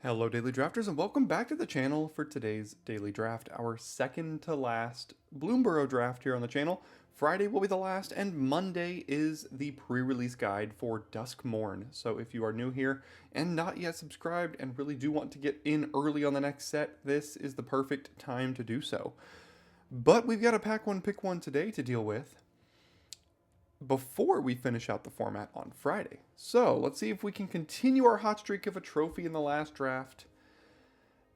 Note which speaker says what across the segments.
Speaker 1: Hello Daily Drafters and welcome back to the channel for today's Daily Draft, our second to last Bloomburrow draft here on the channel. Friday will be the last and Monday is the pre-release guide for Dusk Morn. So if you are new here and not yet subscribed and really do want to get in early on the next set, this is the perfect time to do so. But we've got a pack one pick one today to deal with before we finish out the format on Friday. So let's see if we can continue our hot streak of a trophy in the last draft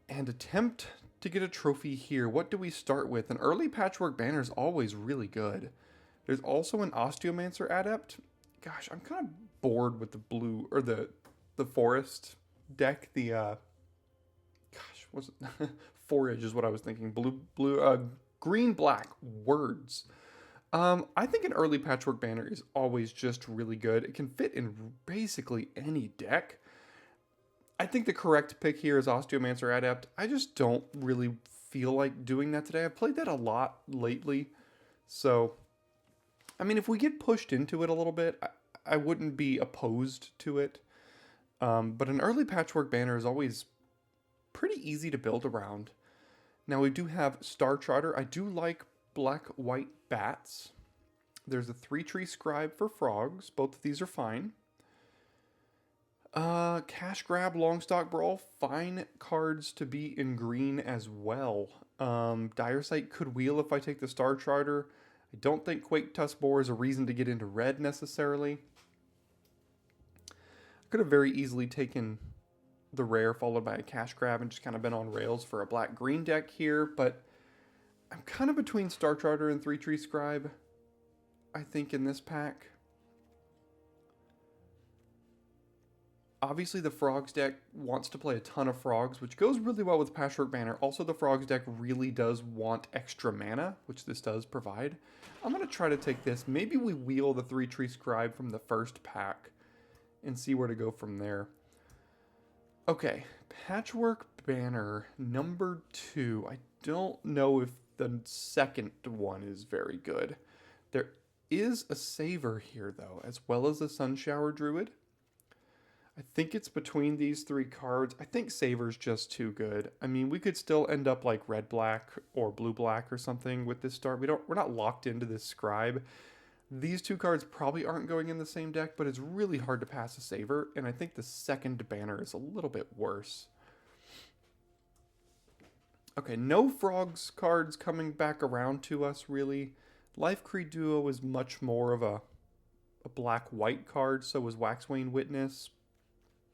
Speaker 1: and attempt to get a trophy here. What do we start with? An early patchwork banner is always really good. There's also an Osteomancer Adept. Gosh, I'm kind of bored with the blue or the forest deck. The what's it? Forage is what I was thinking. Green black words. I think an early patchwork banner is always just really good. It can fit in basically any deck. I think the correct pick here is Osteomancer Adept. I just don't really feel like doing that today. I've played that a lot lately. So, I mean, if we get pushed into it a little bit, I wouldn't be opposed to it. But an early patchwork banner is always pretty easy to build around. Now, we do have Star Charter. I do like black-white bats. There's a 3-tree scribe for frogs. Both of these are fine. Cash grab, Longstock Brawl, fine cards to be in green as well. Dire Sight could wheel if I take the Star Charter. I don't think Quake Tusk Boar is a reason to get into red necessarily. I could have very easily taken the rare followed by a cash grab and just kind of been on rails for a black-green deck here, but I'm kind of between Star Charter and 3-tree scribe, I think, in this pack. Obviously, the Frogs deck wants to play a ton of Frogs, which goes really well with Patchwork Banner. Also, the Frogs deck really does want extra mana, which this does provide. I'm going to try to take this. Maybe we wheel the 3-tree scribe from the first pack and see where to go from there. Okay, Patchwork Banner number 2. I don't know if the second one is very good. There is a Saver here, though, as well as a Sunshower Druid. I think it's between these 3 cards. I think Saver's just too good. I mean, we could still end up like red-black or blue-black or something with this start. We're not locked into this Scribe. These 2 cards probably aren't going in the same deck, but it's really hard to pass a Saver, and I think the second banner is a little bit worse. Okay, no Frogs cards coming back around to us, really. Life Creed Duo is much more of a black-white card, so is Waxwane Witness.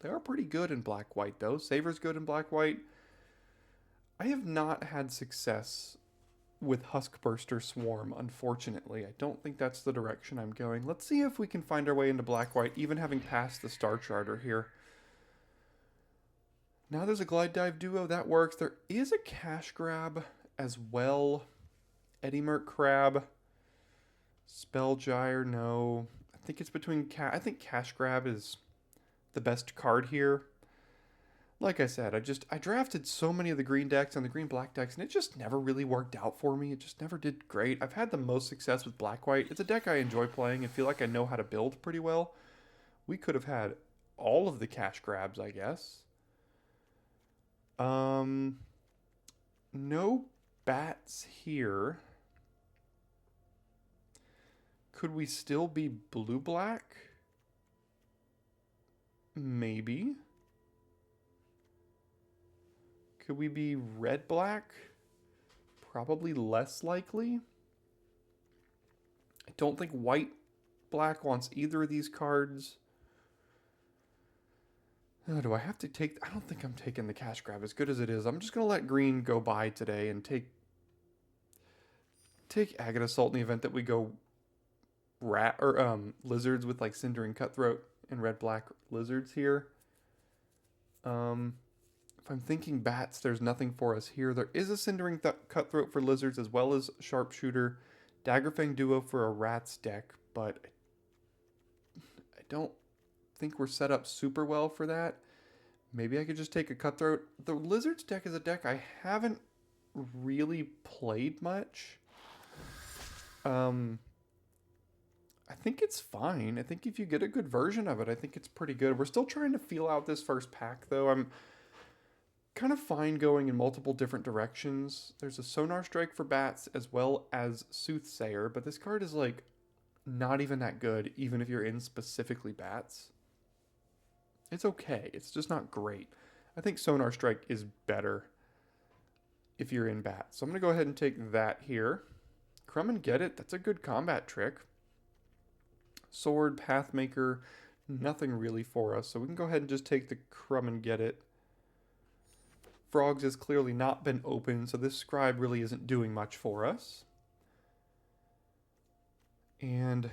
Speaker 1: They are pretty good in black-white, though. Saver's good in black-white. I have not had success with Huskburster Swarm, unfortunately. I don't think that's the direction I'm going. Let's see if we can find our way into black-white, even having passed the Star Charter here. Now there's a Glide Dive Duo. That works. There is a Cash Grab as well. Eddie Merc Crab. Spellgyre, no. I think it's between... I think Cash Grab is the best card here. Like I said, I drafted so many of the green decks and the green-black decks, and it just never really worked out for me. It just never did great. I've had the most success with black-white. It's a deck I enjoy playing and feel like I know how to build pretty well. We could have had all of the cash grabs, I guess. No bats here. Could we still be blue-black? Maybe. Could we be red-black? Probably less likely. I don't think white-black wants either of these cards. Do I have to take... I don't think I'm taking the cash grab as good as it is. I'm just going to let green go by today and take Agate Assault in the event that we go lizards with like Cindering Cutthroat and red-black lizards here. If I'm thinking bats, there's nothing for us here. There is a Cindering Cutthroat for lizards as well as Sharpshooter. Daggerfang Duo for a rats deck, but I don't think we're set up super well for that. Maybe I could just take a Cutthroat. The lizards deck is a deck I haven't really played much. I think it's fine. I think if you get a good version of it, I think it's pretty good. We're still trying to feel out this first pack, though. kind of fine going in multiple different directions. There's a Sonar Strike for bats as well as Soothsayer, but this card is like not even that good, even if you're in specifically bats. It's okay. It's just not great. I think Sonar Strike is better if you're in bats. So I'm going to go ahead and take that here. Crumb and Get It. That's a good combat trick. Sword, Pathmaker, nothing really for us. So we can go ahead and just take the Crumb and Get It. Frogs has clearly not been open, so this Scribe really isn't doing much for us. And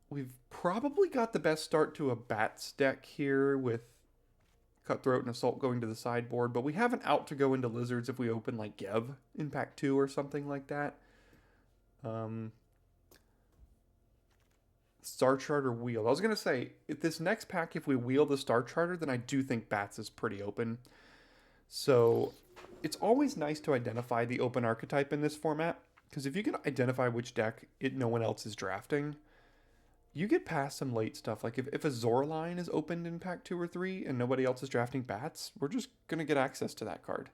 Speaker 1: we've probably got the best start to a Bats deck here with Cutthroat and Assault going to the sideboard, but we have an out to go into Lizards if we open like Gev in pack 2 or something like that. Star Charter Wheel. I was going to say, if this next pack, if we wheel the Star Charter, then I do think Bats is pretty open. So it's always nice to identify the open archetype in this format, because if you can identify which deck no one else is drafting, you get past some late stuff. Like if a Zoraline is opened in pack 2 or 3 and nobody else is drafting Bats, we're just going to get access to that card.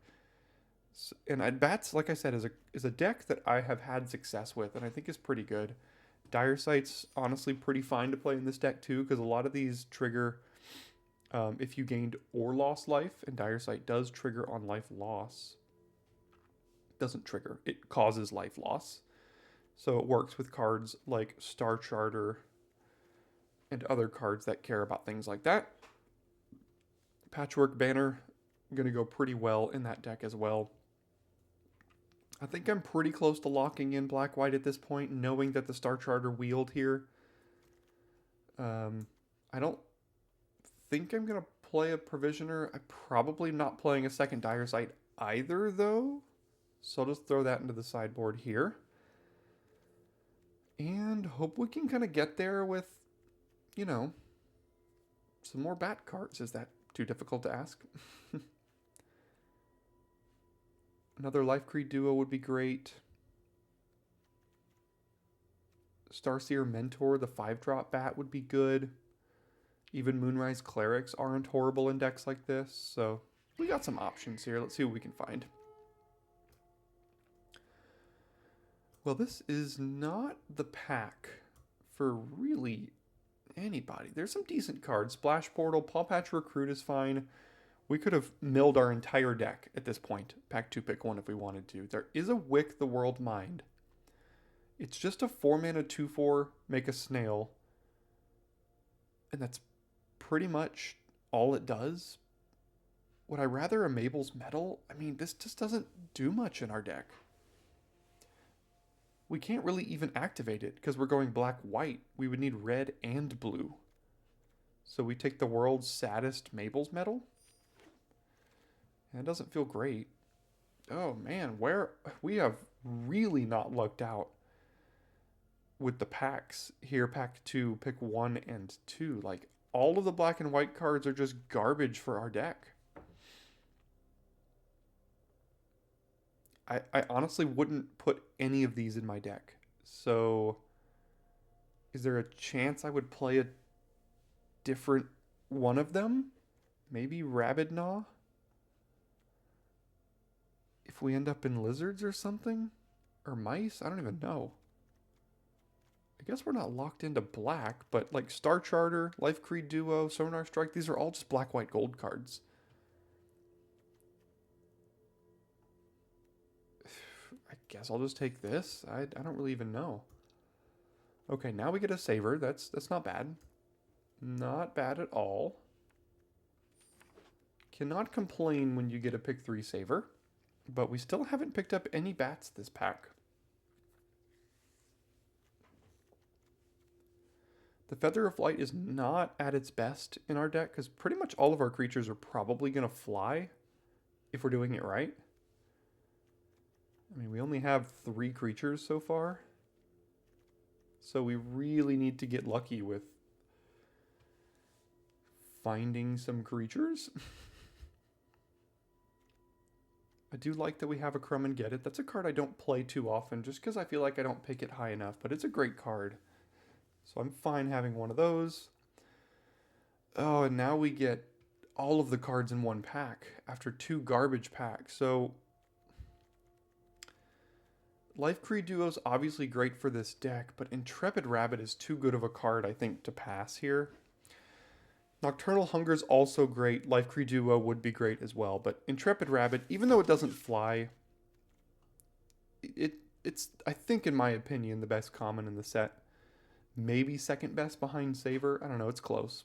Speaker 1: So, and Bats, like I said, is a deck that I have had success with and I think is pretty good. Dire Sight's honestly pretty fine to play in this deck too, because a lot of these trigger if you gained or lost life, and Dire Sight does trigger on life loss. Doesn't trigger, it causes life loss. So it works with cards like Star Charter and other cards that care about things like that. Patchwork Banner, going to go pretty well in that deck as well. I think I'm pretty close to locking in Black-White at this point, knowing that the Star Charter wheeled here. I don't think I'm going to play a Provisioner. I'm probably not playing a second Dire Sight either, though. So I'll just throw that into the sideboard here. And hope we can kind of get there with, you know, some more bat cards. Is that too difficult to ask? Another Life Creed duo would be great. Starseer Mentor, the 5-drop bat, would be good. Even Moonrise Clerics aren't horrible in decks like this. So we got some options here. Let's see what we can find. Well, this is not the pack for really anybody. There's some decent cards. Splash Portal, Paw Patch Recruit is fine. We could have milled our entire deck at this point. Pack 2, pick 1 if we wanted to. There is a Wick the World Mind. It's just a 4-mana 2/4, make a snail. And that's pretty much all it does. Would I rather a Mabel's Metal? I mean, this just doesn't do much in our deck. We can't really even activate it because we're going black-white. We would need red and blue. So we take the world's saddest Mabel's Metal? And it doesn't feel great. Oh man, we have really not lucked out with the packs here. Pack 2, pick 1 and 2. Like, all of the black and white cards are just garbage for our deck. I honestly wouldn't put any of these in my deck. So, is there a chance I would play a different one of them? Maybe Rabid Gnaw? If we end up in Lizards or something? Or Mice? I don't even know. I guess we're not locked into black, but like Star Charter, Life Creed Duo, Sonar Strike, these are all just black, white, gold cards. I guess I'll just take this. I don't really even know. Okay, now we get a Saver. That's not bad. Not bad at all. Cannot complain when you get a pick 3 Saver. But we still haven't picked up any bats this pack. The Feather of Light is not at its best in our deck because pretty much all of our creatures are probably going to fly if we're doing it right. I mean, we only have 3 creatures so far. So we really need to get lucky with finding some creatures. I do like that we have a Crumb and Get It. That's a card I don't play too often just because I feel like I don't pick it high enough, but it's a great card. So I'm fine having one of those. Oh, and now we get all of the cards in one pack after 2 garbage packs. So Life Creed Duo is obviously great for this deck, but Intrepid Rabbit is too good of a card, I think, to pass here. Nocturnal Hunger is also great. Life Creed Duo would be great as well, but Intrepid Rabbit, even though it doesn't fly, it's, I think, in my opinion, the best common in the set. Maybe second best behind Saver. I don't know, it's close.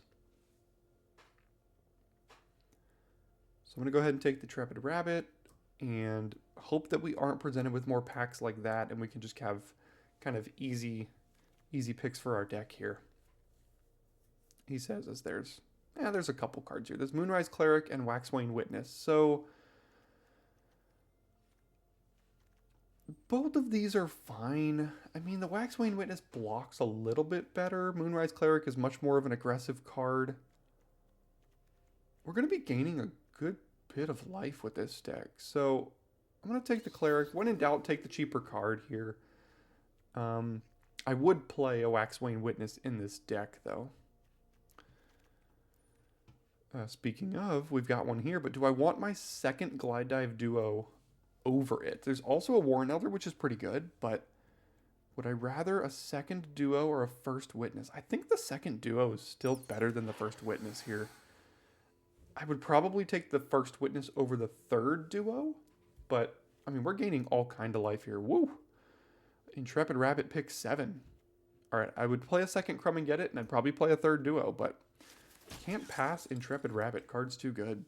Speaker 1: So I'm going to go ahead and take the Intrepid Rabbit and hope that we aren't presented with more packs like that and we can just have kind of easy picks for our deck here. He says as there's a couple cards here. There's Moonrise Cleric and Waxwane Witness. So both of these are fine. I mean, the Waxwane Witness blocks a little bit better. Moonrise Cleric is much more of an aggressive card. We're going to be gaining a good bit of life with this deck. So I'm going to take the Cleric. When in doubt, take the cheaper card here. I would play a Waxwane Witness in this deck, though. Speaking of, we've got one here, but do I want my second Glide Dive Duo over it? There's also a Warren Elder, which is pretty good, but would I rather a second Duo or a first Witness? I think the second Duo is still better than the first Witness here. I would probably take the first Witness over the third Duo, but, I mean, we're gaining all kind of life here. Woo! Intrepid Rabbit pick 7. Alright, I would play a second Crumb and get it, and I'd probably play a third Duo, but can't pass Intrepid Rabbit. Card's too good.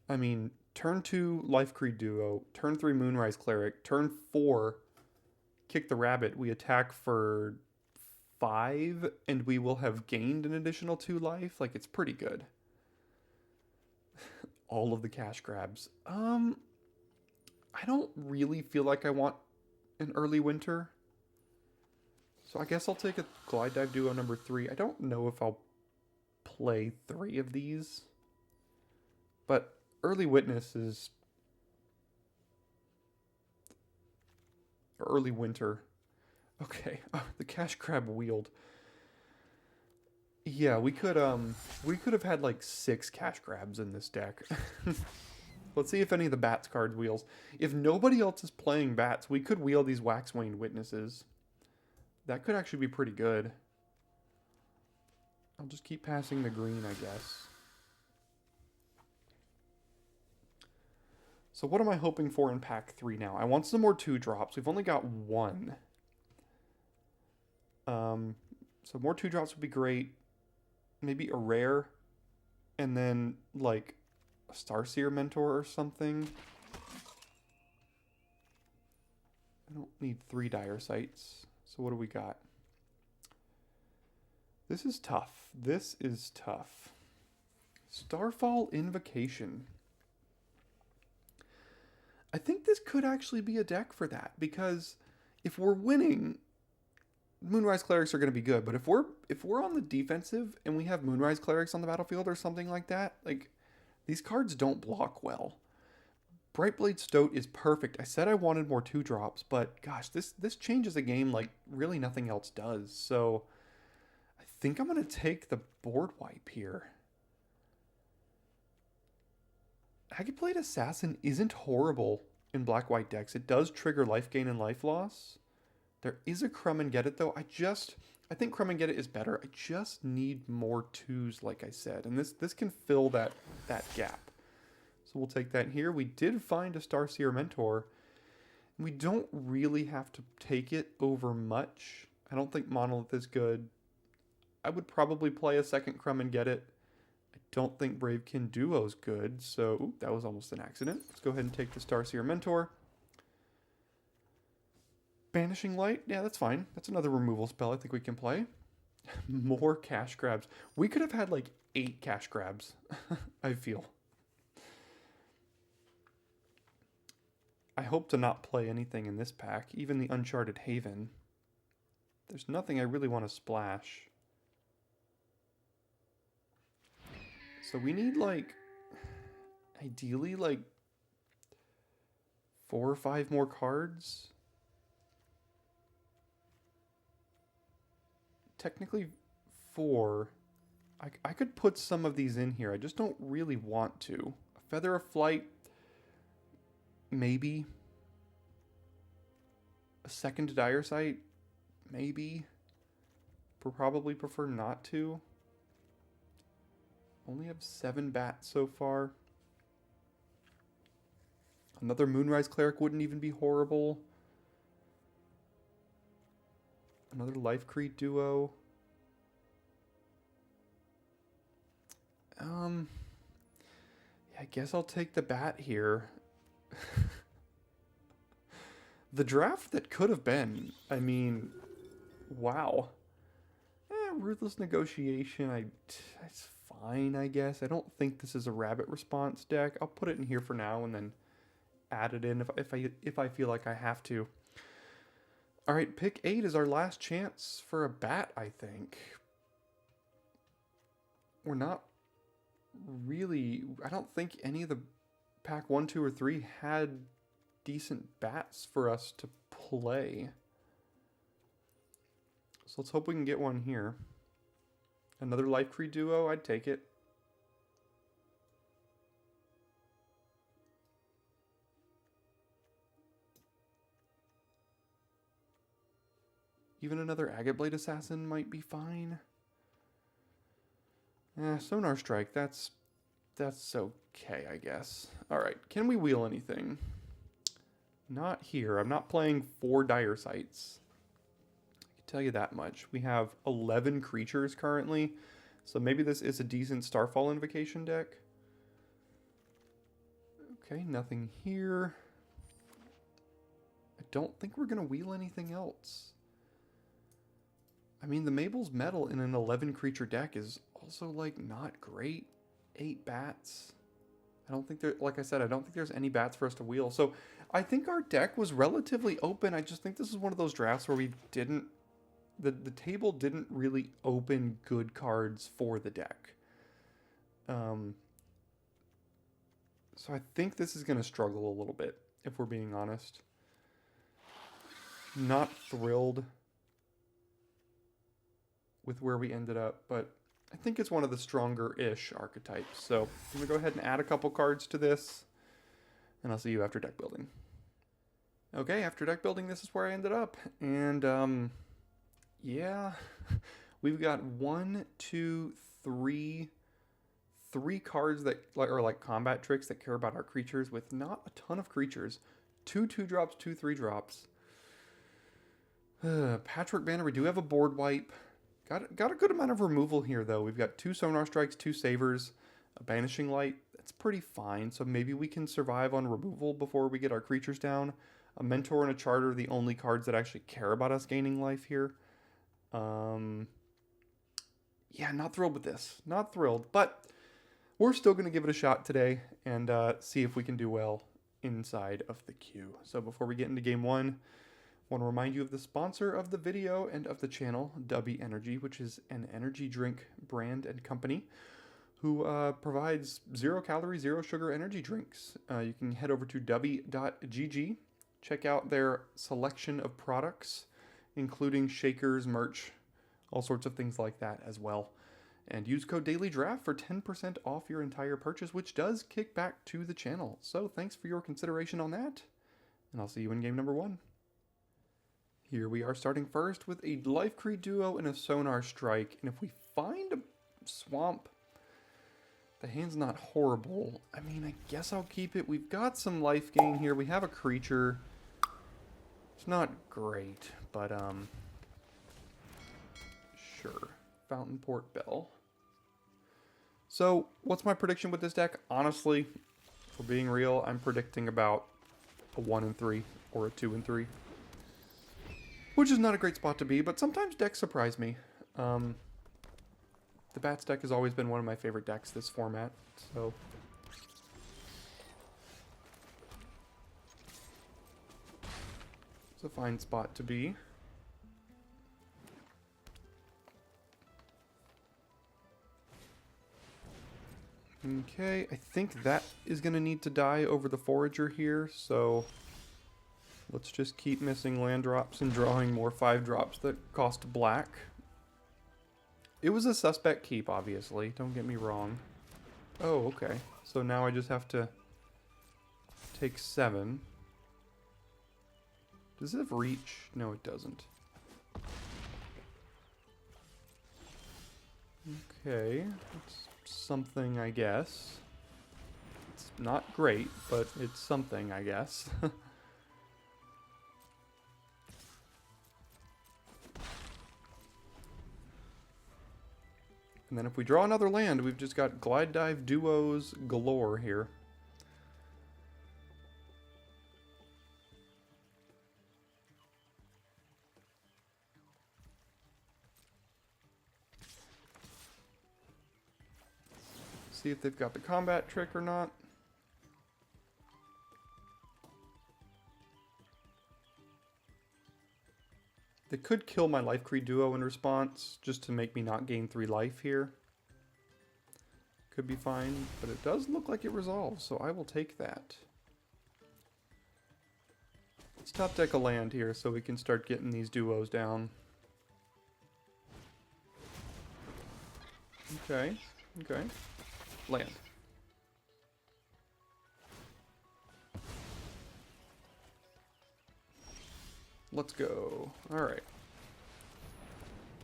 Speaker 1: I mean, turn 2 Life Creed Duo, turn 3 Moonrise Cleric, turn 4 Kick the Rabbit. We attack for 5 and we will have gained an additional 2 life. Like, it's pretty good. All of the cash grabs. I don't really feel like I want an early winter. So I guess I'll take a Glide Dive Duo number 3. I don't know if I'll play 3 of these. But Early Witness is... Early Winter. Okay. Oh, the Cash Grab Wield. Yeah, we could have had like 6 cash grabs in this deck. Let's see if any of the Bats cards wheels. If nobody else is playing Bats, we could wheel these Waxwane Witnesses. That could actually be pretty good. I'll just keep passing the green, I guess. So what am I hoping for in pack 3 now? I want some more 2-drops. We've only got 1. So more 2-drops would be great. Maybe a rare. And then, like, a Starseer Mentor or something. I don't need 3 Dire Sights. So what do we got? This is tough. This is tough. Starfall Invocation. I think this could actually be a deck for that, because if we're winning, Moonrise Clerics are going to be good. But if we're on the defensive and we have Moonrise Clerics on the battlefield or something like that, like, these cards don't block well. Brightblade Stoat is perfect. I said I wanted more 2-drops, but gosh, this changes a game like really nothing else does. So I think I'm going to take the board wipe here. Aggieblade Assassin isn't horrible in black-white decks. It does trigger life gain and life loss. There is a Crumb and Get It, though. I think Crumb and Get It is better. I just need more 2s, like I said. And this can fill that gap. So we'll take that here. We did find a Starseer Mentor. We don't really have to take it over much. I don't think Monolith is good. I would probably play a second Crumb and Get It. I don't think Bravekin Duo is good. So, ooh, that was almost an accident. Let's go ahead and take the Starseer Mentor. Banishing Light. Yeah, that's fine. That's another removal spell I think we can play. More cash grabs. We could have had like 8 cash grabs, I feel. I hope to not play anything in this pack, even the Uncharted Haven. There's nothing I really want to splash. So we need, like, ideally, like, 4 or 5 more cards. Technically 4. I could put some of these in here. I just don't really want to. A Feather of Flight, maybe. A second Dire Sight, maybe. Probably prefer not to. Only have 7 bats so far. Another Moonrise Cleric wouldn't even be horrible. Another Life Creed duo. Yeah, I guess I'll take the bat here. The draft that could have been, I mean, wow. Ruthless Negotiation, it's fine, I guess. I don't think this is a rabbit response deck. I'll put it in here for now and then add it in if I feel like I have to. All right, pick 8 is our last chance for a bat, I think. We're not really... I don't think any of the pack 1, 2, or 3 had decent bats for us to play. So let's hope we can get one here. Another Life Creed duo, I'd take it. Even another Agate Blade Assassin might be fine. Sonar Strike, that's okay, I guess. Alright, can we wheel anything? Not here. I'm not playing 4 Dire Sights. Tell you that much. We have 11 creatures currently, so maybe this is a decent Starfall Invocation deck. Okay, nothing here. I don't think we're going to wheel anything else. I mean, the Mabel's Metal in an 11 creature deck is also, like, not great. 8 bats. I don't think there, like I said, I don't think there's any bats for us to wheel. So I think our deck was relatively open. I just think this is one of those drafts where we didn't, the table didn't really open good cards for the deck. So I think this is going to struggle a little bit, if we're being honest. Not thrilled with where we ended up, but I think it's one of the stronger-ish archetypes. So I'm going to go ahead and add a couple cards to this, and I'll see you after deck building. Okay, after deck building, this is where I ended up. And, yeah, we've got 1, 2, 3 cards that are like combat tricks that care about our creatures with not a ton of creatures. 2 2-drops, 2 3-drops. Patchwork Banner, we do have a board wipe. Got a good amount of removal here, though. We've got 2 Sonar Strikes, 2 Savers, a Banishing Light. That's pretty fine, so maybe we can survive on removal before we get our creatures down. A Mentor and a Charter are the only cards that actually care about us gaining life here. Yeah, not thrilled with this. Not thrilled, but we're still going to give it a shot today and see if we can do well inside of the queue. So before we get into game 1, I want to remind you of the sponsor of the video and of the channel, Dubby Energy, which is an energy drink brand and company who provides 0-calorie, 0-sugar energy drinks. You can head over to dubby.gg, check out their selection of products, including shakers, merch, all sorts of things like that as well. And use code DailyDraft for 10% off your entire purchase, which does kick back to the channel. So thanks for your consideration on that, and I'll see you in game number 1. Here we are starting first with a Life Creed duo and a Sonar Strike. And if we find a swamp, the hand's not horrible. I mean, I guess I'll keep it. We've got some life gain here. We have a creature. It's not great, but sure. Fountain Port Bell. So, what's my prediction with this deck? Honestly, for being real, I'm predicting about a 1 and 3 or a 2 and 3. Which is not a great spot to be, but sometimes decks surprise me. The Bats deck has always been one of my favorite decks this format, so... It's a fine spot to be. Okay, I think that is going to need to die over the Forager here, so... Let's just keep missing land drops and drawing more 5-drops that cost black. It was a suspect keep, obviously. Don't get me wrong. Oh, okay. So now I just have to take 7. Does it have reach? No, it doesn't. Okay. It's something, I guess. It's not great, but it's something, I guess. And then if we draw another land, we've just got Glide Dive duos galore here. See if they've got the combat trick or not. They could kill my Life Creed duo in response, just to make me not gain 3 life here. Could be fine, but it does look like it resolves, so I will take that. Let's top deck a land here so we can start getting these duos down. Okay, okay. Land. Let's go. Alright.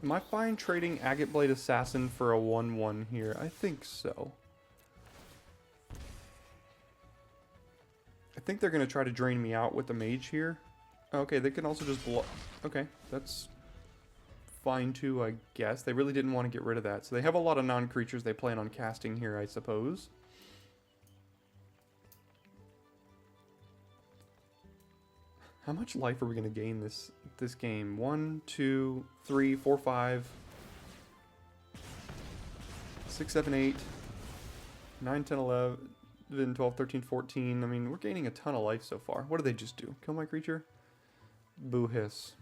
Speaker 1: Am I fine trading Agate Blade Assassin for a 1/1 here? I think so. I think they're going to try to drain me out with the mage here. Okay, they can also just block. Okay, that's fine too, I guess. They really didn't want to get rid of that. So they have a lot of non-creatures they plan on casting here, I suppose. How much life are we going to gain this game? 1, 2, 3, 4, 5, 6, 7, 8, 9, 10, 11, 12, 13, 14. I mean, we're gaining a ton of life so far. What do they just do? Kill my creature? Boo hiss.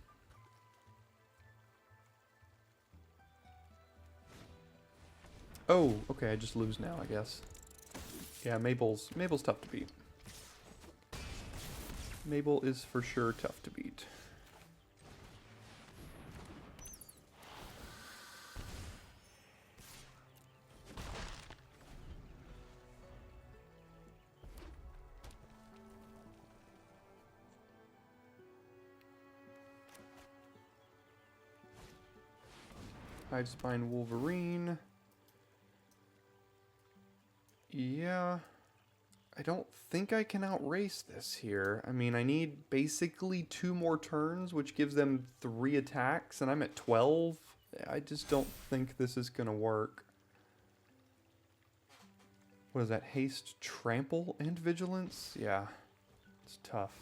Speaker 1: Oh, okay, I just lose now, I guess. Yeah, Mabel's tough to beat. Mabel is for sure tough to beat. Hivespine Wolverine. Yeah. I don't think I can outrace this here. I mean, I need basically 2 more turns, which gives them 3 attacks, and I'm at 12. I just don't think this is going to work. What is that? Haste, Trample, and Vigilance? Yeah, it's tough.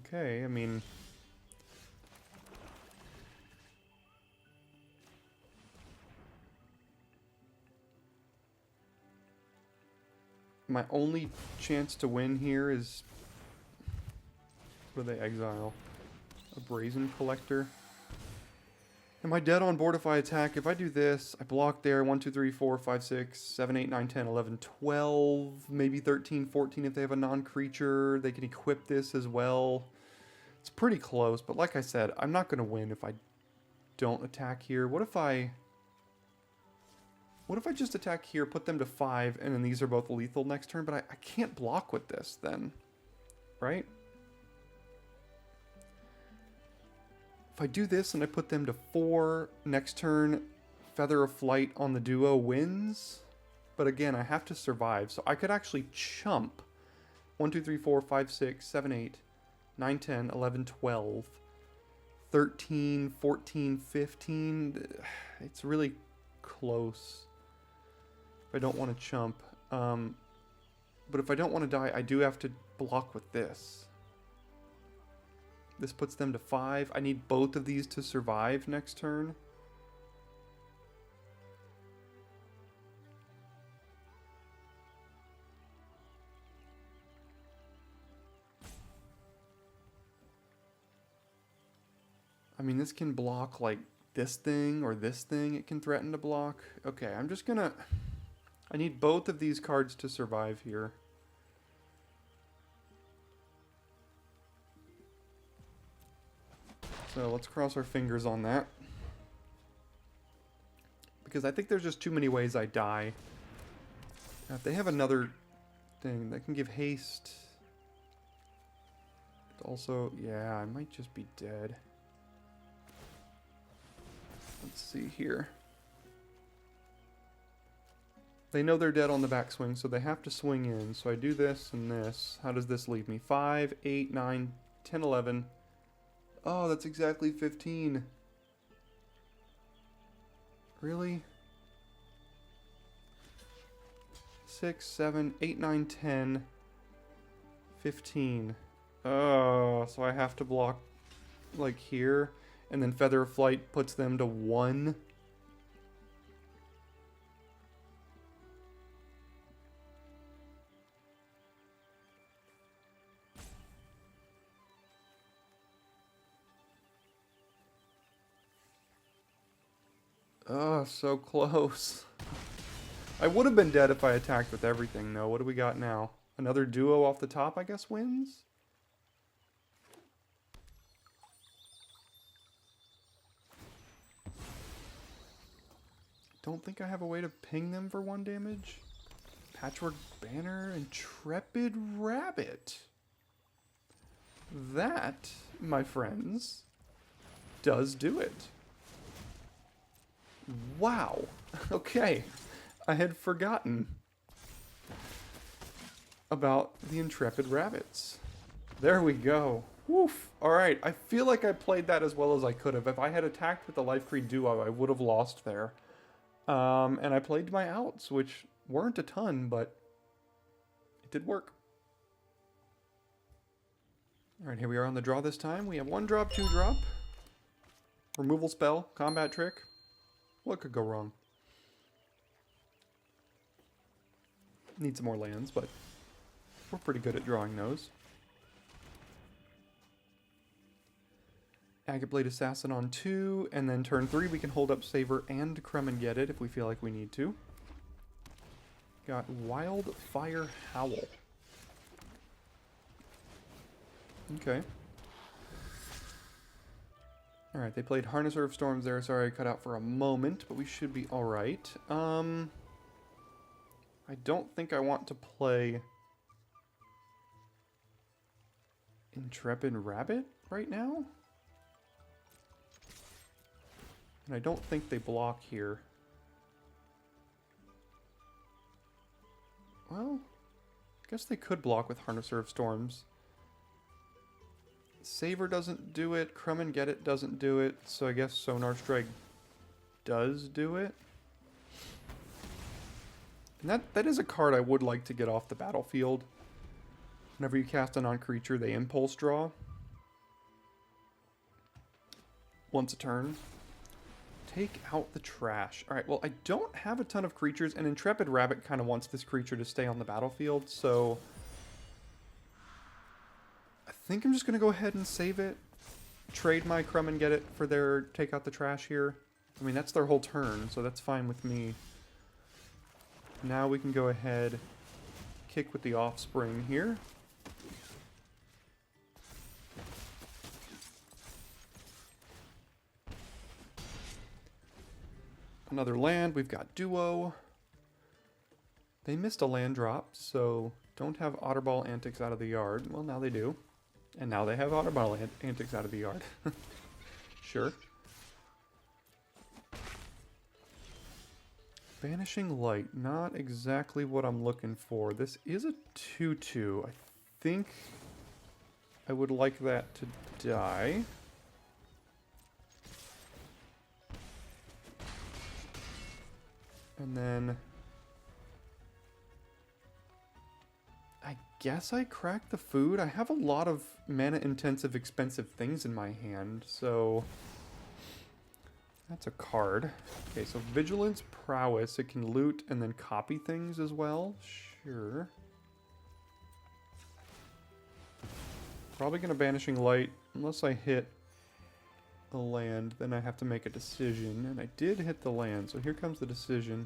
Speaker 1: Okay, I mean... my only chance to win here is... what do they exile? A Brazen Collector. Am I dead on board if I attack? If I do this, I block there. 1, 2, 3, 4, 5, 6, 7, 8, 9, 10, 11, 12, maybe 13, 14 if they have a non-creature. They can equip this as well. It's pretty close, but like I said, I'm not going to win if I don't attack here. What if I just attack here, put them to 5, and then these are both lethal next turn? But I can't block with this then, right? If I do this and I put them to 4, next turn, Feather of Flight on the duo wins. But again, I have to survive, so I could actually chump 1, 2, 3, 4, 5, 6, 7, 8, 9, 10, 11, 12, 13, 14, 15. It's really close. I don't want to chump. But if I don't want to die, I do have to block with this. This puts them to 5. I need both of these to survive next turn. I mean, this can block like this thing or this thing it can threaten to block. Okay, I'm just gonna... I need both of these cards to survive here. So let's cross our fingers on that. Because I think there's just too many ways I die. Now, if they have another thing that can give haste... Also, yeah, I might just be dead. Let's see here. They know they're dead on the backswing, so they have to swing in. So I do this and this. How does this leave me? 5, 8, 9, 10, 11. Oh, that's exactly 15. Really? 6, 7, 8, 9, 10, 15. Oh, so I have to block like here, and then Feather of Flight puts them to 1. Oh, so close. I would have been dead if I attacked with everything, though. What do we got now? Another duo off the top, I guess, wins? Don't think I have a way to ping them for 1 damage. Patchwork Banner, Intrepid Rabbit. That, my friends, does do it. Wow. Okay. I had forgotten about the Intrepid Rabbits. There we go. Woof. Alright, I feel like I played that as well as I could have. If I had attacked with the Life Creed duo, I would have lost there. And I played my outs, which weren't a ton, but it did work. Alright, here we are on the draw this time. We have 1 drop, 2 drop. Removal spell, combat trick. What could go wrong? Need some more lands, but we're pretty good at drawing those. Agate Blade Assassin on 2, and then turn 3 we can hold up Savor and Crumb and Get It if we feel like we need to. Got Wildfire Howl. Okay. Alright, they played Harnesser of Storms there. Sorry I cut out for a moment, but we should be alright. I don't think I want to play Intrepid Rabbit right now. And I don't think they block here. Well, I guess they could block with Harnesser of Storms. Savor doesn't do it, Crumb and Get It doesn't do it, so I guess Sonar Strike does do it. And that is a card I would like to get off the battlefield. Whenever you cast a non-creature, they impulse draw. Once a turn. Take out the trash. Alright, well, I don't have a ton of creatures, and Intrepid Rabbit kind of wants this creature to stay on the battlefield, so I think I'm just going to go ahead and save it. Trade my Crumb and Get It for their take out the trash here. I mean, that's their whole turn, so that's fine with me. Now we can go ahead, kick with the Offspring here. Another land, we've got Duo. They missed a land drop, so don't have Otterball Antics out of the yard. Well, now they do. And now they have Otterball Antics out of the yard. Sure. Vanishing Light, not exactly what I'm looking for. This is a 2/2. I think I would like that to die. And then I guess I crack the food. I have a lot of mana-intensive, expensive things in my hand, so that's a card. Okay, so Vigilance, Prowess. It can loot and then copy things as well. Sure. Probably going to Banishing Light unless I hit a land, then I have to make a decision, and I did hit the land, so here comes the decision.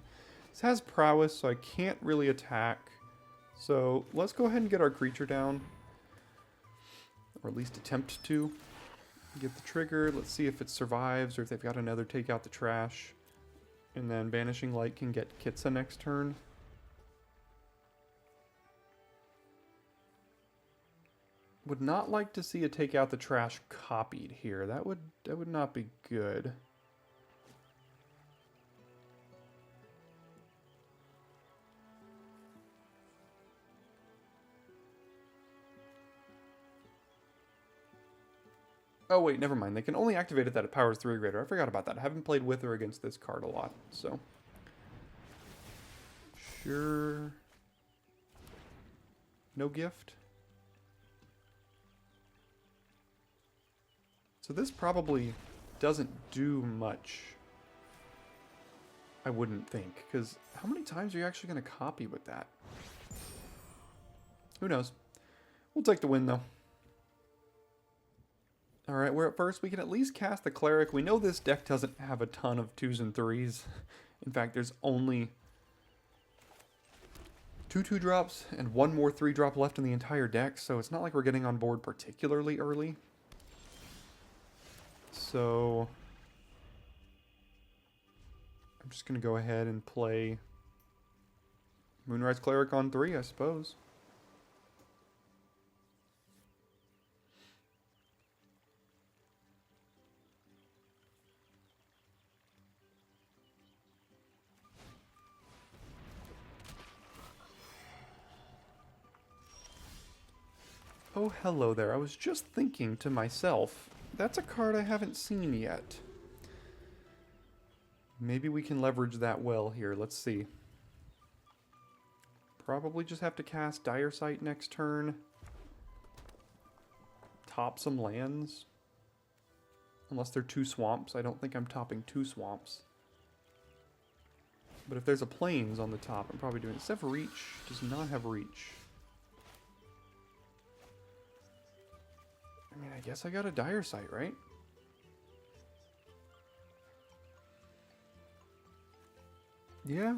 Speaker 1: This has Prowess, so I can't really attack, so let's go ahead and get our creature down, or at least attempt to. Get the trigger. Let's see if it survives or if they've got another take out the trash. And then Vanishing Light can get Kitsa next turn. Would not like to see a take out the trash copied here. That would not be good. Oh wait, never mind. They can only activate it that it powers 3 or greater. I forgot about that. I haven't played with or against this card a lot, so. Sure. No gift. So this probably doesn't do much. I wouldn't think, because how many times are you actually going to copy with that? Who knows? We'll take the win though. Alright, we're at first. We can at least cast the Cleric. We know this deck doesn't have a ton of 2s and 3s. In fact, there's only 2 2-drops and 1 more 3-drop left in the entire deck, so it's not like we're getting on board particularly early. So I'm just going to go ahead and play Moonrise Cleric on 3, I suppose. Oh, hello there. I was just thinking to myself, that's a card I haven't seen yet. Maybe we can leverage that well here. Let's see. Probably just have to cast Dire Sight next turn. Top some lands. Unless they're 2 swamps. I don't think I'm topping 2 swamps. But if there's a plains on the top, I'm probably doing it. Does it have reach? Does not have reach. I mean, I guess I got a Dire Sight, right? Yeah.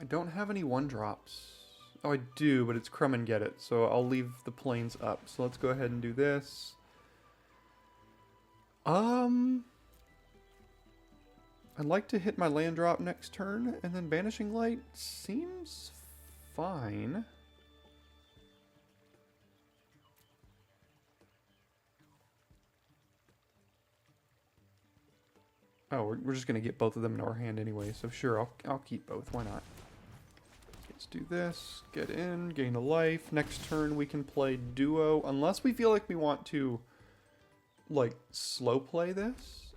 Speaker 1: I don't have any 1-drops. Oh, I do, but it's Crumb and Get It, so I'll leave the plains up. So let's go ahead and do this. I'd like to hit my land drop next turn, and then Banishing Light seems fine. Oh, we're just going to get both of them in our hand anyway, so sure, I'll keep both. Why not? Let's do this. Get in, gain a life. Next turn we can play Duo, unless we feel like we want to, like, slow play this.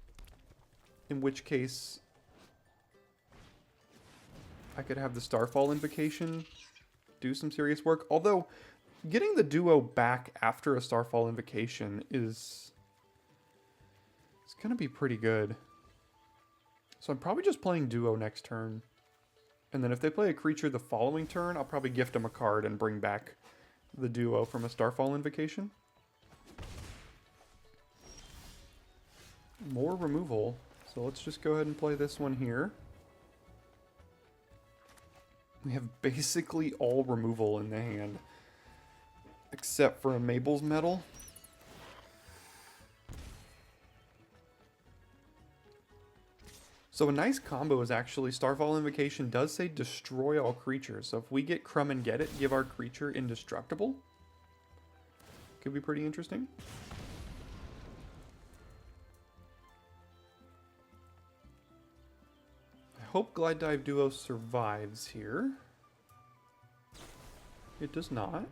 Speaker 1: In which case, I could have the Starfall Invocation do some serious work. Although, getting the Duo back after a Starfall Invocation is... it's going to be pretty good. So I'm probably just playing Duo next turn. And then if they play a creature the following turn, I'll probably gift them a card and bring back the Duo from a Starfall Invocation. More removal. So let's just go ahead and play this one here. We have basically all removal in the hand. Except for a Mabel's Medal. So a nice combo is actually Starfall Invocation does say destroy all creatures. So if we get Crumb and Get It, give our creature indestructible. Could be pretty interesting. I hope Glide Dive Duo survives here. It does not.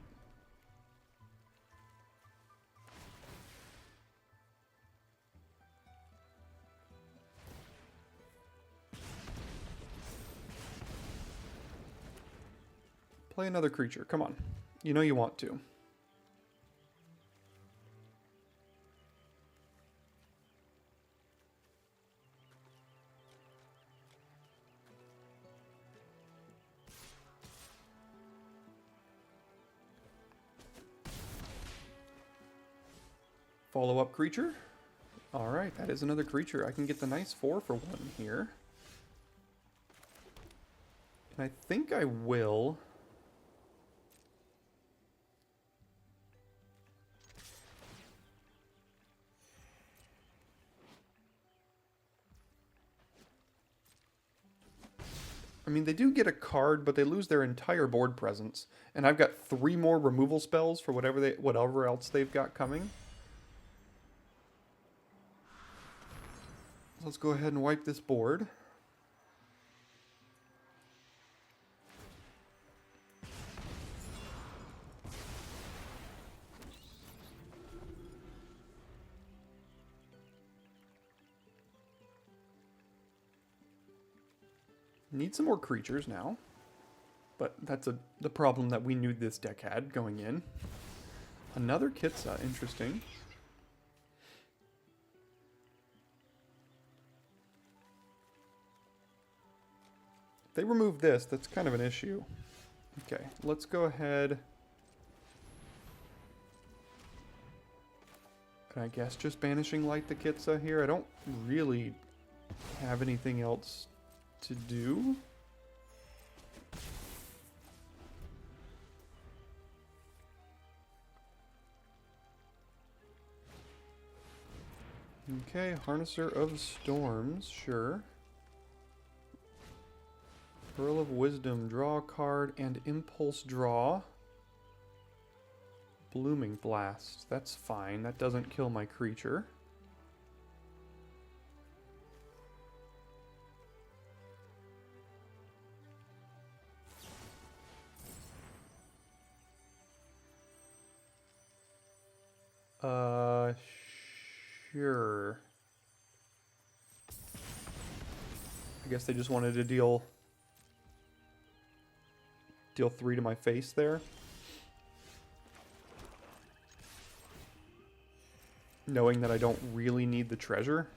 Speaker 1: Play another creature. Come on. You know you want to. Follow-up creature. Alright, that is another creature. I can get the nice 4 for 1 here. And I think I will... I mean, they do get a card, but they lose their entire board presence. And I've got 3 more removal spells for whatever else they've got coming. So let's go ahead and wipe this board. Need some more creatures now. But that's the problem that we knew this deck had going in. Another Kitsa, interesting. If they remove this, that's kind of an issue. Okay, let's go ahead. And I guess just banishing Light the Kitsa here. I don't really have anything else to do. Okay, Harnesser of Storms, sure. Pearl of Wisdom, draw a card, and Impulse Draw. Blooming Blast, that's fine. That doesn't kill my creature. Sure. I guess they just wanted to deal 3 to my face there. Knowing that I don't really need the treasure.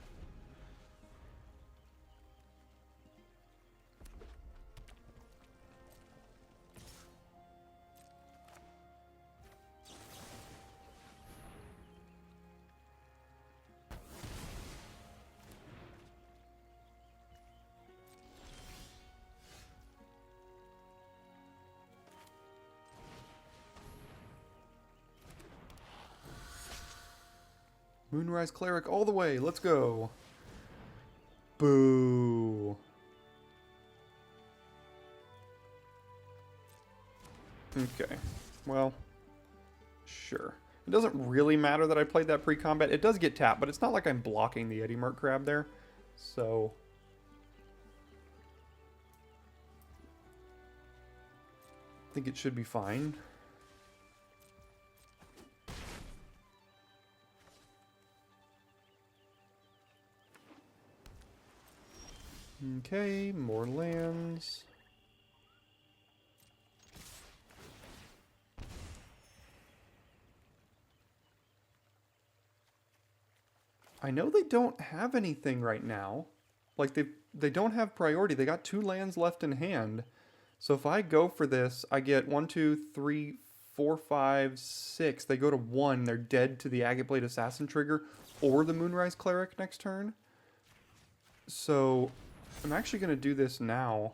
Speaker 1: Moonrise Cleric all the way. Let's go. Boo. Okay. Well, sure. It doesn't really matter that I played that pre-combat. It does get tapped, but it's not like I'm blocking the Eddie Merc Crab there. So I think it should be fine. Okay, more lands. I know they don't have anything right now. Like they don't have priority. They got 2 lands left in hand. So if I go for this, I get 1, 2, 3, 4, 5, 6. They go to 1. They're dead to the Agate Blade Assassin trigger or the Moonrise Cleric next turn. So I'm actually going to do this now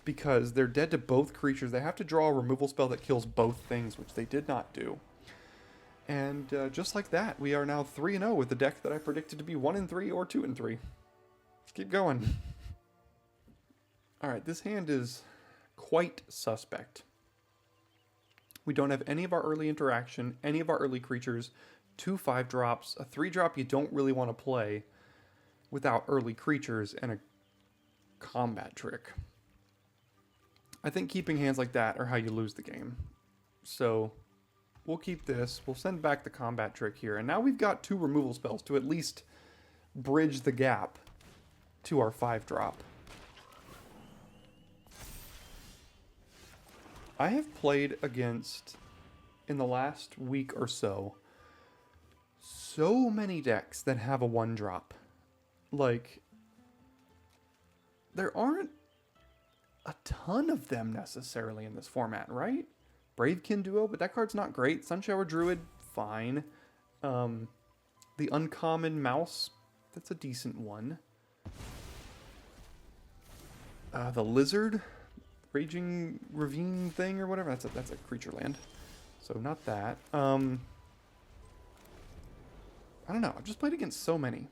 Speaker 1: because they're dead to both creatures. They have to draw a removal spell that kills both things, which they did not do. And just like that, we are now 3-0 with the deck that I predicted to be 1-3 or 2-3. Let's keep going. Alright, this hand is quite suspect. We don't have any of our early interaction, any of our early creatures, 2 5-drops, a 3-drop you don't really want to play without early creatures, and a combat trick. I think keeping hands like that are how you lose the game. So we'll keep this. We'll send back the combat trick here. And now we've got 2 removal spells to at least bridge the gap to our 5-drop. I have played against, in the last week or so many decks that have a 1-drop. Like, there aren't a ton of them necessarily in this format, right? Bravekin Duo, but that card's not great. Sunshower Druid, fine. The Uncommon Mouse, that's a decent one. The Lizard, Raging Ravine thing or whatever, that's a creature land. So not that. I don't know, I've just played against so many.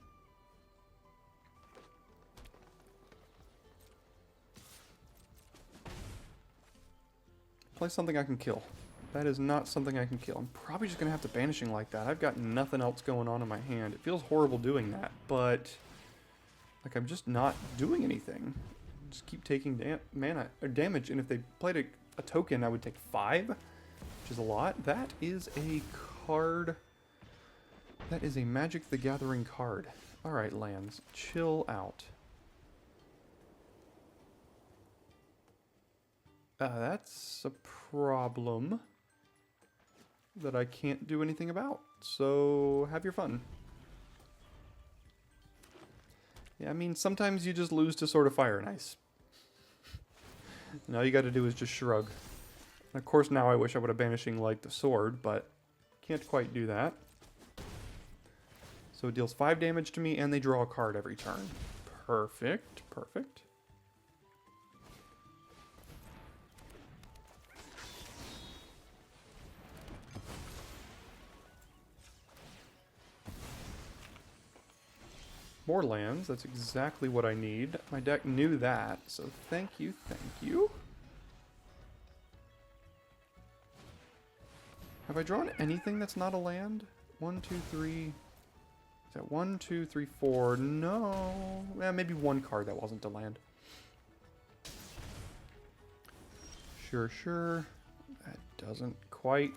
Speaker 1: play something I can kill. That is not something I can kill. I'm probably just going to have to Banishing like that. I've got nothing else going on in my hand. It feels horrible doing that, but like I'm just not doing anything. Just keep taking mana or damage, and if they played a token, I would take 5, which is a lot. That is a card. That is a Magic the Gathering card. All right, lands, chill out. That's a problem that I can't do anything about. So have your fun. Yeah, I mean, sometimes you just lose to Sword of Fire and Ice. And all you got to do is just shrug. And of course, now I wish I would have Banishing like the sword, but can't quite do that. So it deals 5 damage to me, and they draw a card every turn. Perfect, perfect. More lands, that's exactly what I need. My deck knew that, so thank you, thank you. Have I drawn anything that's not a land? 1, 2, 3... Is that 1, 2, 3, 4? No. Maybe one card that wasn't a land. Sure, sure. That doesn't quite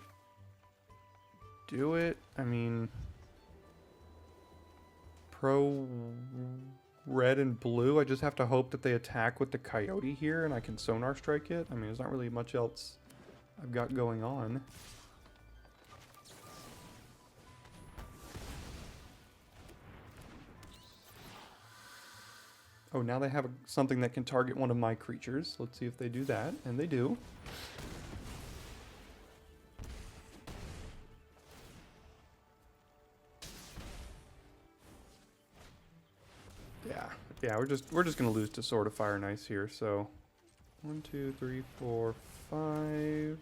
Speaker 1: do it. I mean... Pro red and blue, I just have to hope that they attack with the Coyote here and I can Sonar Strike it. I mean, there's not really much else I've got going on. Oh, now they have something that can target one of my creatures. Let's see if they do that, and they do. Yeah, we're just gonna lose to Sword of Fire and Ice here. So 1, 2, 3, 4, 5.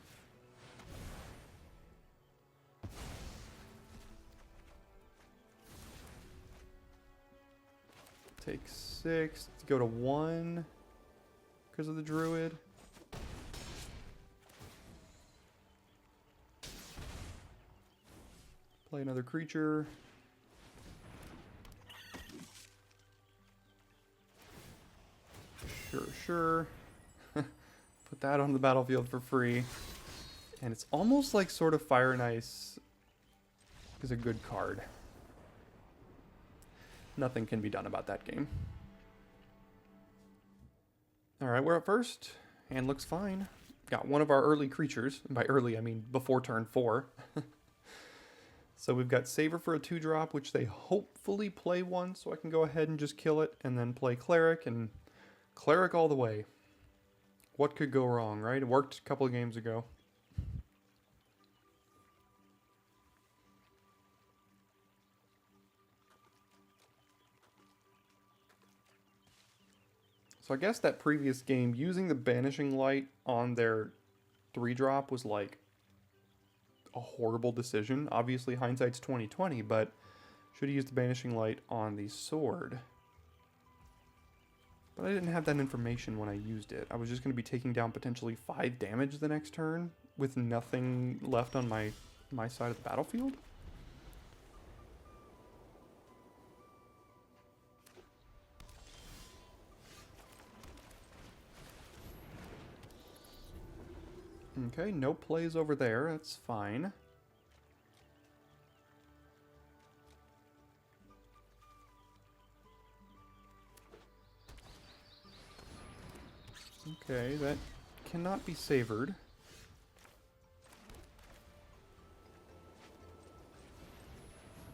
Speaker 1: Take 6. Go to 1 because of the Druid. Play another creature. Sure. Put that on the battlefield for free. And it's almost like Sword of Fire and Ice is a good card. Nothing can be done about that game. Alright, we're up first. Hand looks fine. Got one of our early creatures. And by early, I mean before turn 4. So we've got Savor for a 2-drop, which they hopefully play once, so I can go ahead and just kill it, and then play Cleric, and Cleric all the way. What could go wrong, right? It worked a couple of games ago. So I guess that previous game, using the Banishing Light on their 3-drop was like a horrible decision. Obviously, hindsight's 20/20, but should have used the Banishing Light on the sword. But I didn't have that information when I used it. I was just going to be taking down potentially 5 damage the next turn with nothing left on my side of the battlefield. Okay, no plays over there. That's fine. Okay, that cannot be savored.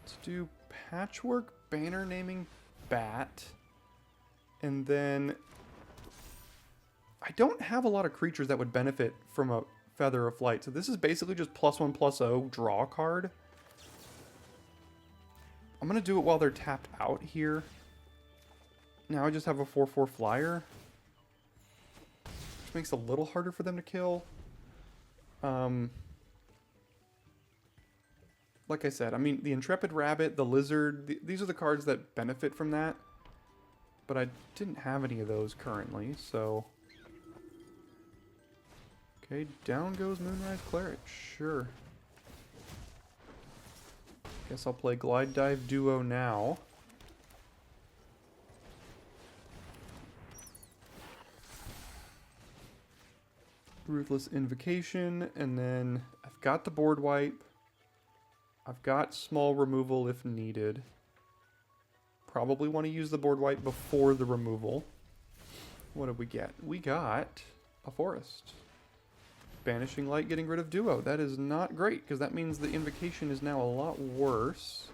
Speaker 1: Let's do Patchwork, Banner Naming Bat, and then I don't have a lot of creatures that would benefit from a Feather of Flight, so this is basically just +1/+0, draw a card. I'm going to do it while they're tapped out here. Now I just have a 4/4 flyer, which makes it a little harder for them to kill. Like I said, I mean, the Intrepid Rabbit, the Lizard, these are the cards that benefit from that. But I didn't have any of those currently, so... Okay, down goes Moonrise Cleric. Sure. Guess I'll play Glide Dive Duo now. Ruthless Invocation, and then I've got the board wipe. I've got small removal if needed. Probably want to use the board wipe before the removal. What did we get? We got a forest. Banishing Light, getting rid of Duo. That is not great, because that means the Invocation is now a lot worse.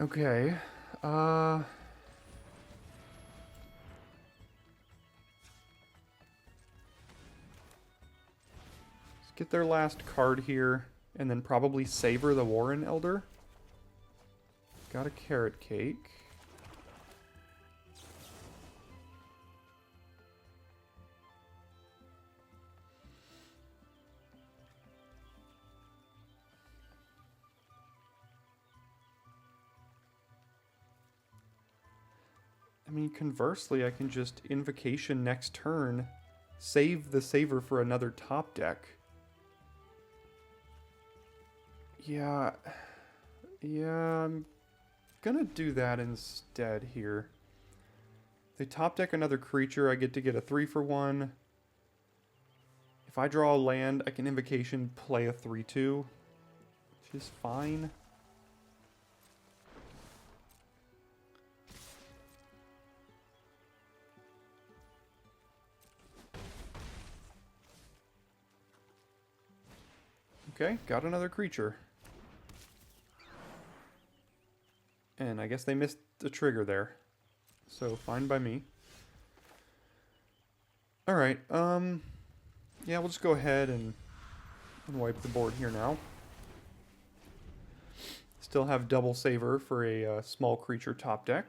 Speaker 1: Okay. Let's get their last card here, and then probably savor the Warren Elder. Got a Carrot Cake. I mean, conversely, I can just Invocation next turn, save the Saver for another top deck. Yeah, I'm gonna do that instead here. They top deck another creature, I get to get a 3-for-1. If I draw a land, I can Invocation, play a 3-2, which is fine. Okay, got another creature. And I guess they missed the trigger there. So, fine by me. Alright, yeah, we'll just go ahead and wipe the board here now. Still have double saver for a small creature top deck.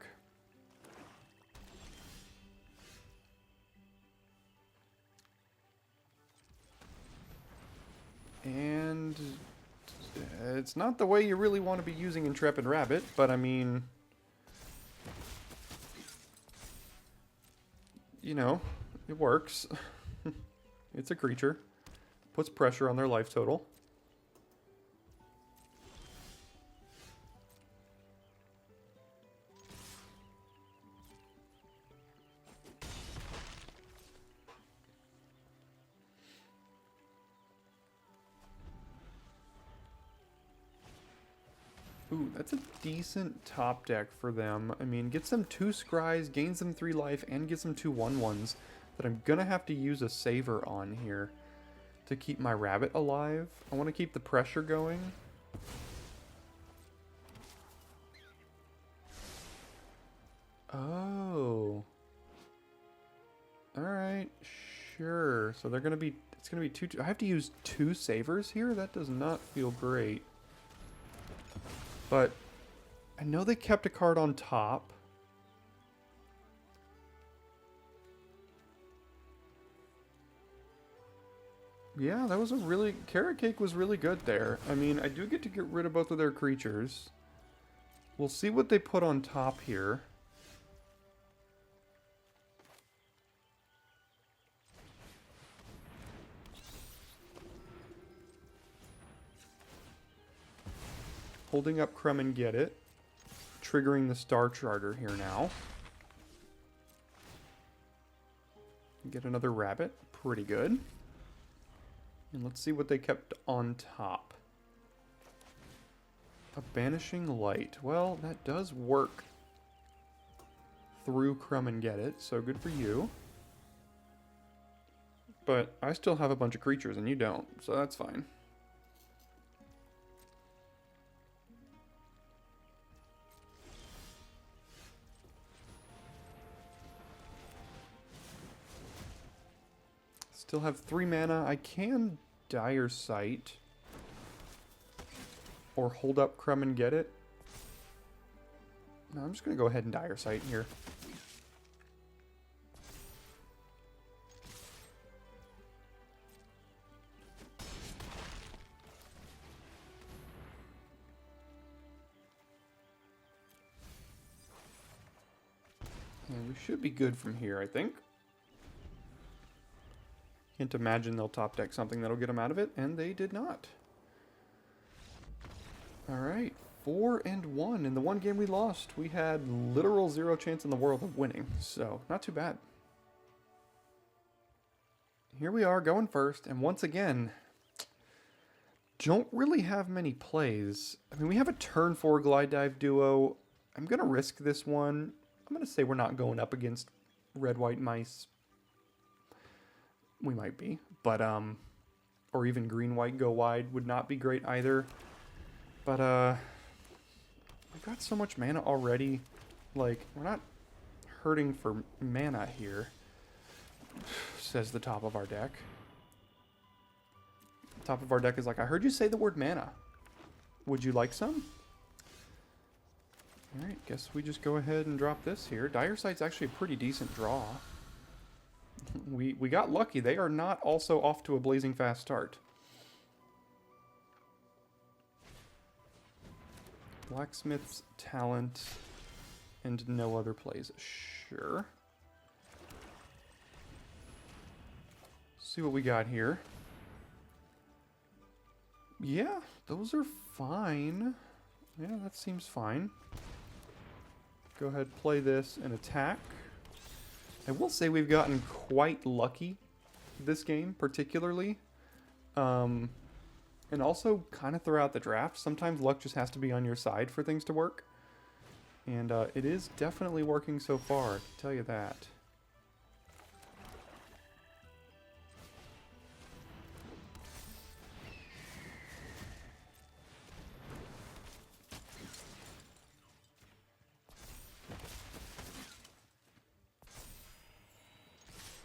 Speaker 1: And it's not the way you really want to be using Intrepid Rabbit, but I mean, you know, it works. It's a creature. Puts pressure on their life total. Ooh, that's a decent top deck for them. I mean, gets them 2 scries, gains them 3 life, and gets them 2 1/1s that I'm gonna have to use a saver on here to keep my rabbit alive. I want to keep the pressure going. Oh. Alright, sure. So they're gonna be, it's gonna be 2, I have to use 2 savers here? That does not feel great. But I know they kept a card on top. Yeah, that was a really... Carrot Cake was really good there. I mean, I do get to get rid of both of their creatures. We'll see what they put on top here. Holding up Crumb and Get It. Triggering the Star Charter here now. Get another rabbit. Pretty good. And let's see what they kept on top. A Banishing Light. Well, that does work through Crumb and Get It, so good for you. But I still have a bunch of creatures and you don't, so that's fine. Still have 3 mana. I can Dire Sight. Or hold up Crumb and Get It. No, I'm just going to go ahead and Dire Sight here. And we should be good from here, I think. Can't imagine they'll top deck something that'll get them out of it, and they did not. Alright, 4-1. In the one game we lost, we had literal 0 chance in the world of winning, so not too bad. Here we are going first, and once again, don't really have many plays. I mean, we have a turn 4 glide dive duo. I'm going to risk this one. I'm going to say we're not going up against red, white mice. We might be, but, or even green, white, go wide would not be great either. But, we've got so much mana already. Like, we're not hurting for mana here, says the top of our deck. Top of our deck is like, I heard you say the word mana. Would you like some? Alright, guess we just go ahead and drop this here. Dire Sight's actually a pretty decent draw. We got lucky. They are not also off to a blazing fast start. Blacksmith's Talent and no other plays. Sure. See what we got here. Yeah, those are fine. Yeah, that seems fine. Go ahead, play this and attack. I will say we've gotten quite lucky this game, particularly. And also kind of throughout the draft. Sometimes luck just has to be on your side for things to work. And it is definitely working so far, I can tell you that.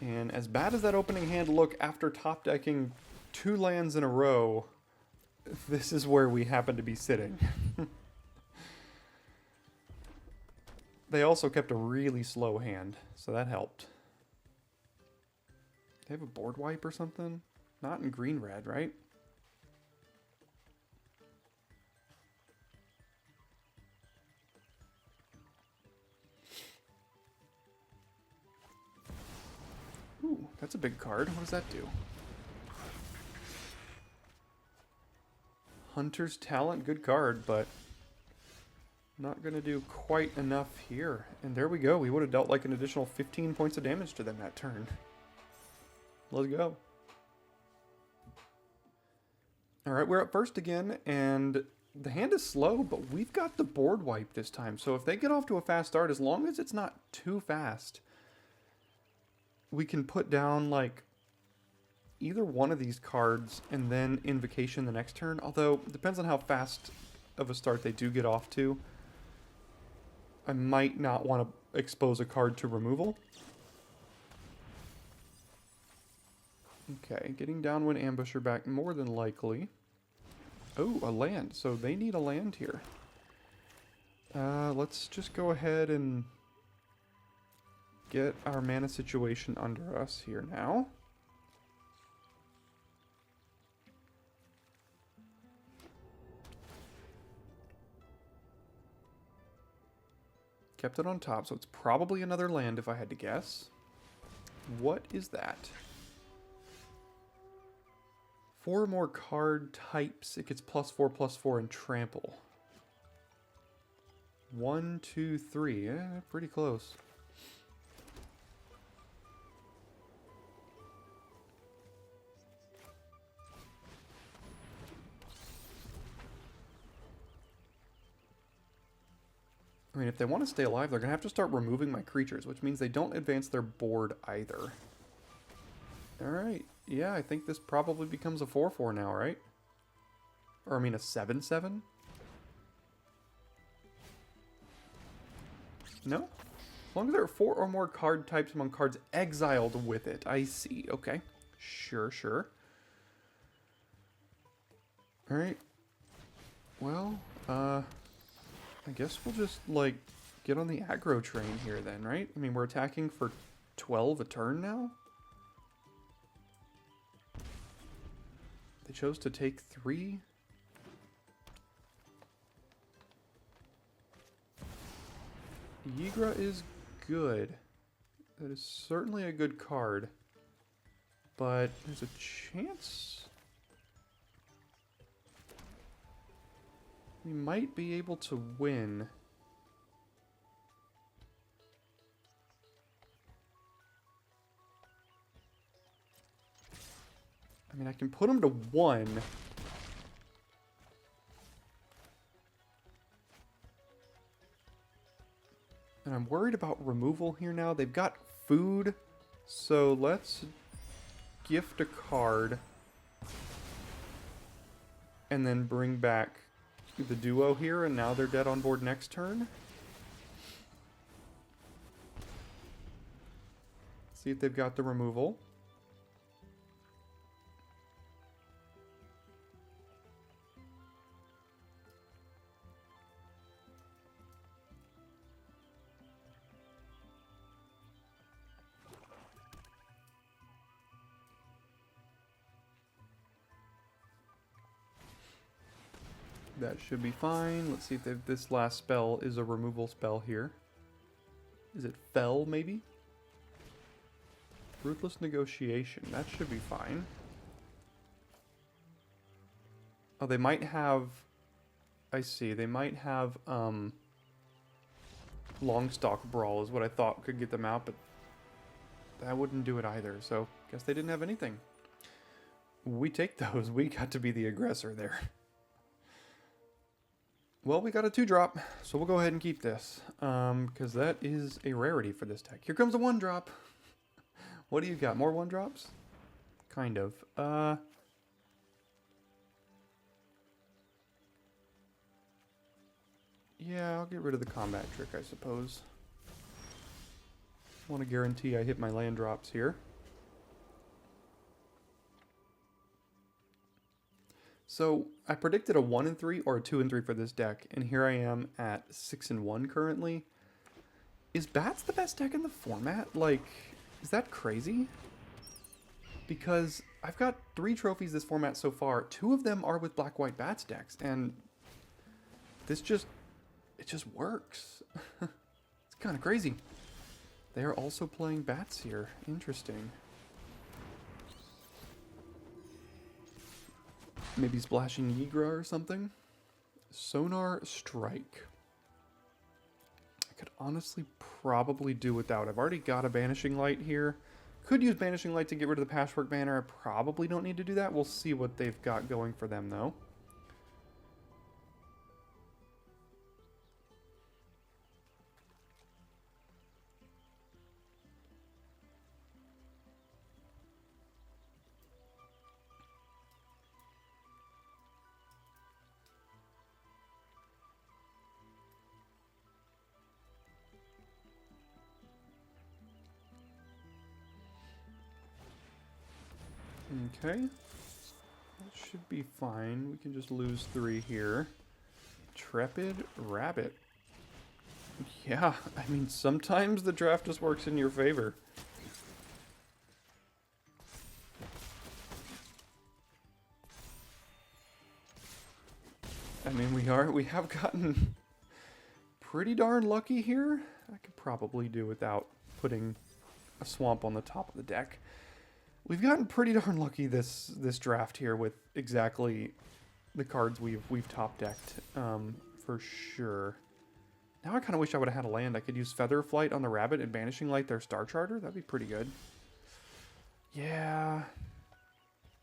Speaker 1: And as bad as that opening hand looked after top decking 2 lands in a row, this is where we happen to be sitting. They also kept a really slow hand, so that helped. They have a board wipe or something? Not in green-red, right? Ooh, that's a big card. What does that do? Hunter's Talent, good card, but not going to do quite enough here. And there we go. We would have dealt like an additional 15 points of damage to them that turn. Let's go. Alright, we're up first again, and the hand is slow, but we've got the board wipe this time. So if they get off to a fast start, as long as it's not too fast, we can put down like either one of these cards and then Invocation the next turn. Although, it depends on how fast of a start they do get off to. I might not want to expose a card to removal. Okay, getting Downwind Ambusher back more than likely. Oh, a land. So they need a land here. Let's just go ahead and get our mana situation under us here now. Kept it on top, so it's probably another land if I had to guess. What is that? 4 more card types. It gets +4/+4 and trample. 1, 2, 3. Yeah, pretty close. I mean, if they want to stay alive, they're going to have to start removing my creatures, which means they don't advance their board either. Alright, yeah, I think this probably becomes a 4/4 now, right? Or, I mean, a 7/7? No? As long as there are 4 or more card types among cards exiled with it. I see, okay. Sure, sure. Alright. Well, I guess we'll just, like, get on the aggro train here then, right? I mean, we're attacking for 12 a turn now? They chose to take 3? Yigra is good. That is certainly a good card. but there's a chance we might be able to win. I mean, I can put them to 1. And I'm worried about removal here now. They've got food, so let's gift a card. And then bring back the duo here, and now they're dead on board next turn. See if they've got the removal. That should be fine. Let's see if this last spell is a removal spell here. Is it Fell, maybe? Ruthless Negotiation. That should be fine. Oh, they might have... I see. They might have, Longstock Brawl is what I thought could get them out, but that wouldn't do it either, so guess they didn't have anything. We take those. We got to be the aggressor there. Well, we got a 2-drop, so we'll go ahead and keep this, because that is a rarity for this deck. Here comes a 1-drop. What do you got? More 1-drops? Kind of. Yeah, I'll get rid of the combat trick, I suppose. I want to guarantee I hit my land drops here. So I predicted a 1 and 3 or a 2 and 3 for this deck, and here I am at 6 and 1 currently. Is Bats the best deck in the format? Like, is that crazy? Because I've got 3 trophies this format so far. 2 of them are with Black-White Bats decks, and this just, it just works. It's kind of crazy. They are also playing Bats here. Interesting. Maybe splashing Yigra or something. Sonar Strike. I could honestly probably do without. I've already got a Banishing Light here. Could use Banishing Light to get rid of the Patchwork Banner. I probably don't need to do that. We'll see what they've got going for them, though. Okay, that should be fine. We can just lose 3 here. Intrepid Rabbit. Yeah, I mean, sometimes the draft just works in your favor. I mean, we have gotten pretty darn lucky here. I could probably do without putting a swamp on the top of the deck. We've gotten pretty darn lucky this draft here with exactly the cards we've top decked, for sure. Now I kind of wish I would have had a land. I could use Feather Flight on the Rabbit and Banishing Light their Star Charter. That'd be pretty good. Yeah.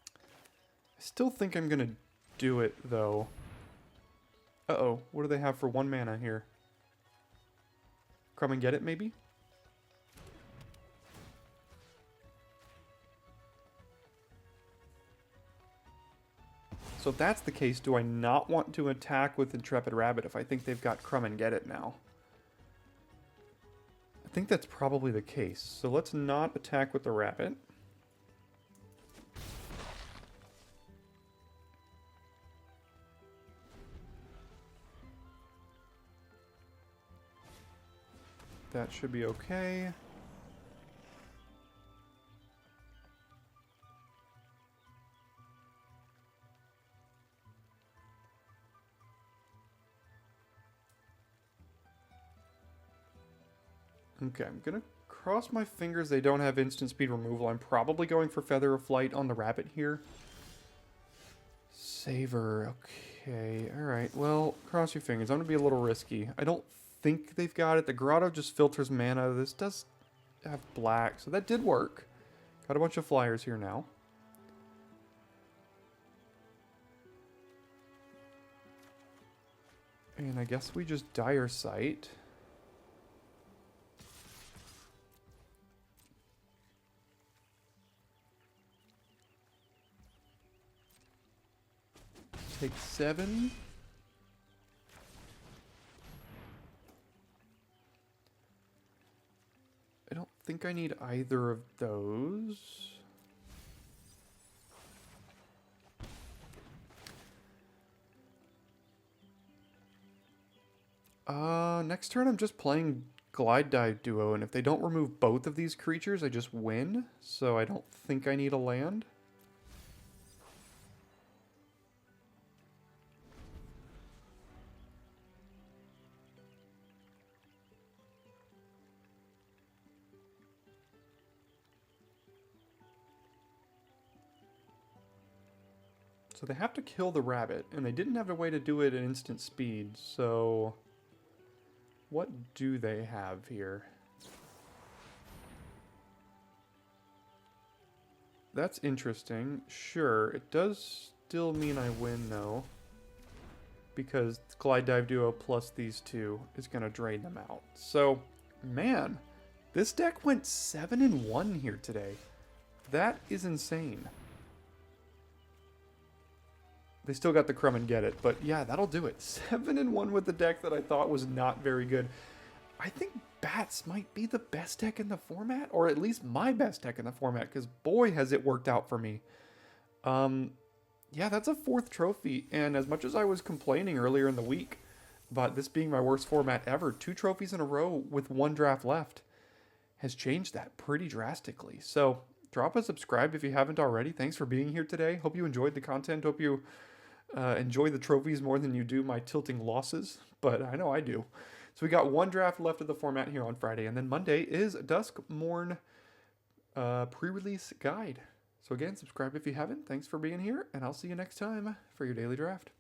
Speaker 1: I still think I'm gonna do it though. Uh-oh, what do they have for 1 mana here? Come and Get It, maybe? So if that's the case, do I not want to attack with Intrepid Rabbit if I think they've got Crumb and Get It now? I think that's probably the case. So let's not attack with the Rabbit. That should be okay. Okay, I'm gonna cross my fingers they don't have instant speed removal. I'm probably going for Feather of Flight on the rabbit here. Saver, okay. Alright, well, cross your fingers. I'm going to be a little risky. I don't think they've got it. The Grotto just filters mana. This does have black, so that did work. Got a bunch of flyers here now. And I guess we just Dire Sight. Take 7. I don't think I need either of those. Next turn I'm just playing Glide Dive Duo, and if they don't remove both of these creatures, I just win. So I don't think I need a land. So they have to kill the rabbit, and they didn't have a way to do it at instant speed, so what do they have here? That's interesting. Sure, it does still mean I win, though, because Glide Dive Duo plus these two is going to drain them out. So, man, this deck went 7-1 here today. That is insane. They still got the crumb and get it, but yeah, that'll do it. 7-1 with the deck that I thought was not very good. I think Bats might be the best deck in the format, or at least my best deck in the format, because boy, has it worked out for me. Yeah, that's a 4th trophy, and as much as I was complaining earlier in the week about this being my worst format ever, 2 trophies in a row with 1 draft left has changed that pretty drastically. So drop a subscribe if you haven't already. Thanks for being here today. Hope you enjoyed the content. Hope you enjoy the trophies more than you do my tilting losses, but I know I do. So we got 1 draft left of the format here on Friday, and then Monday is Duskmorn pre-release guide. So again, subscribe if you haven't. Thanks for being here, and I'll see you next time for your daily draft.